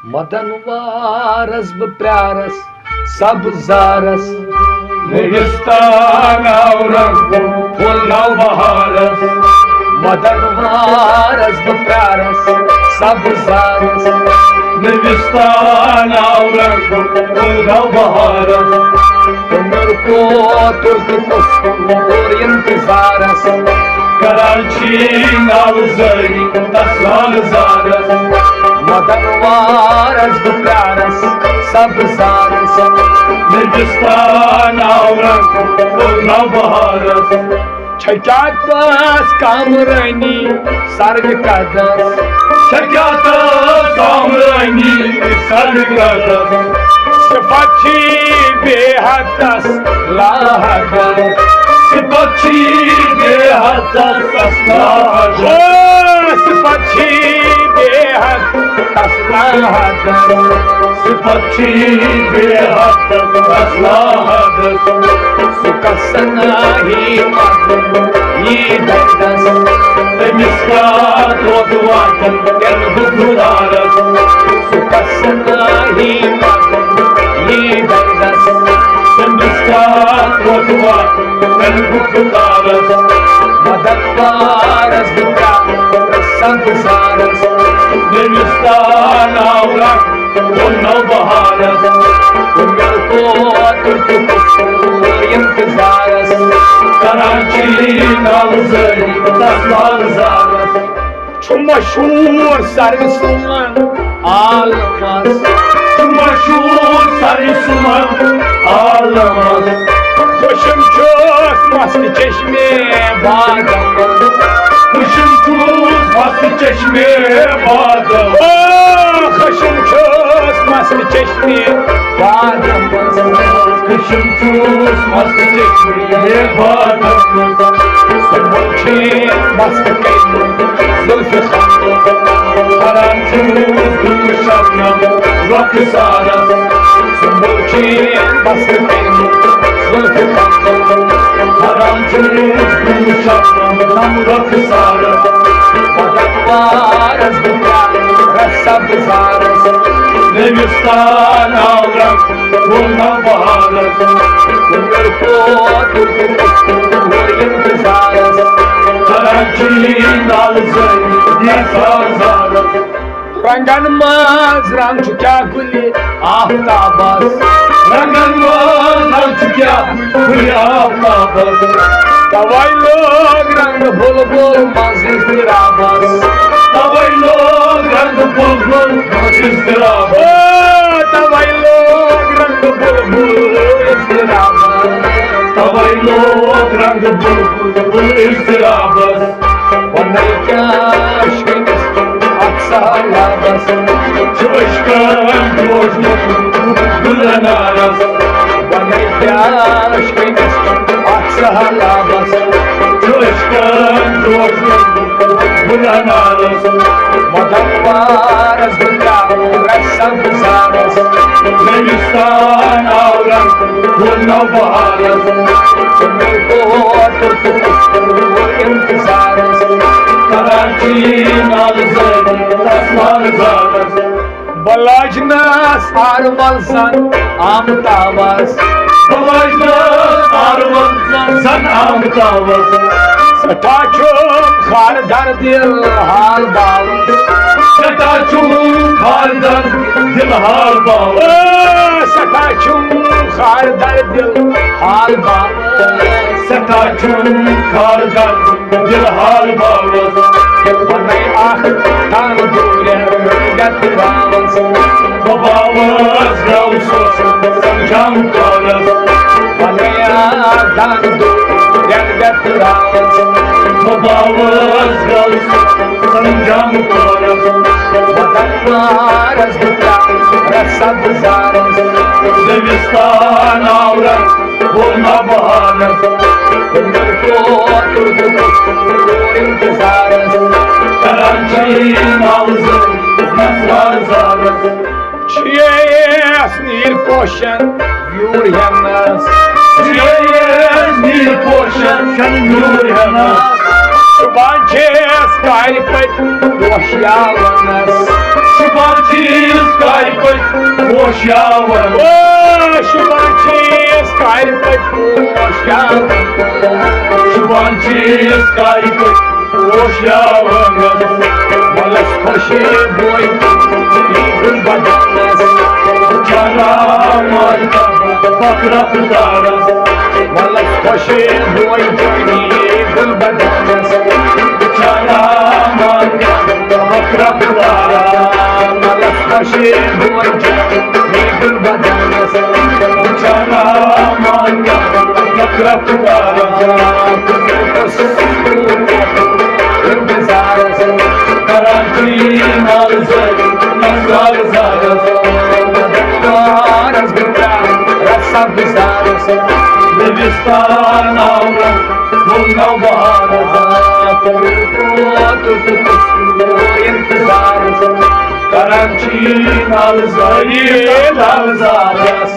मदन वारस प्यारस सब्जारस रेगिस्तान फुल नवबहारस मदन वारस प्यारस सब्जारस रेगिस्तान फुल नवबहारस उम्र को तुर्क और इंतजारस कराची नावजरी तस्लाल जारस मदन वारस प्यारस सब्जारस रेगिस्तान फुल नवबहारस छकातस कामरानी सर्ग कदस शक्यात कामरानी सरकदस सिफची बेहदस लाहदस सिपची बेहदस तस्लाहदस सिफची बेहदस लाहदस सिपची बेहदस तस्लाहदस सुकसना ही मदन ये दर्दस मिस्का दोदवातन कर हुदारस सुकसना ही मदन ये दर्दस मिस्का दोदवातन कर हुदारस मदन वारस प्यारस सब्जारस रेगिस्तान फुल नवबहारस उम्र को तुर्क और इंतजारस कराची नावजरी तस्लाल जारस मशहूर सरसुमन आलमस मशहूर सरसुमन आलमस खुशम चोस मस्त चश्मे बादम खुशम चूस मस्त चश्मे बादम खुशम चोस मस्त चश्मे बादम खुशम चूस मस्त चश्मे बादम मुझे मस्त जुल्फ हराम चूस दूर शबनम रखसारस मुझे मस्त जुल्फ हराम चूस दूर शबनम रखसारस मदन वारस प्यारस सब्जारस रेगिस्तान फुल नवबहारस उम्र को तुर्क और इंतजारस कराची नावजरी तस्लाल जारस रंगन माज रंग क्या गुली आफ्ताबस रंगन वाज क्या खुलिया बाबस तवाई लोग रंग बुलबुल मजिद राबस तवै लोग रंग बुलबुल इस्तराब तवाई लोग रंग बुलबुल राबस तवै लोग रंग बुलबुल इस्तराबस वनल क्या शिकस अक्सर लाबस चुशकन जोश गुलनारस वनल क्या शिकस अक्सर लाबस चुशकन जोश गुलनारस मदन वारस प्यारस सब्जारस रेगिस्तान फुल नवबहारस उम्र को तुर्क और इंतजारस कराची नावजरी तस्लाल जारस बलाजनस आरवलसन आमतावस बलाजनस आरवलसन सन आमतावस सठाचुम खारदर दिल हाल बावस सटाचुम खारदर दिलहाल बावस सठाचुम खारदर दिल हाल बावस सटाचुम खारदर दिलहाल बावस वनै आख तान दूर गतरावस बावस गाउस संजम कालस वनै आख तान दूर गतरावस बावस गाउस संजम कालस मदन वारस प्यारस सब्जारस रेगिस्तान फुल नवबहारस उम्र को तुर्क और इंतजारस Karachi नावजरी तस्लाल जारस Cheers, Neil Potion, Viewer Hennas. Cheers, Neil Potion, Viewer Hennas. Subanches, Kailpet, Washyawanas. Şubancıyız kaypıt boş yavan. Şubancıyız kaypıt boş yavan. Şubancıyız kaypıt boş yavan. Malas koşu boy bir badanız. Çaramarda bakra tutarız. Malas koşu boy bir badanız. Çaramarda bakra tutarız. Malas koşu boy bir badanız. Çaramarda bakra tutarız. Karantinalız nazar zarız. Debistan avram bunga Karantinalız nazar zarız.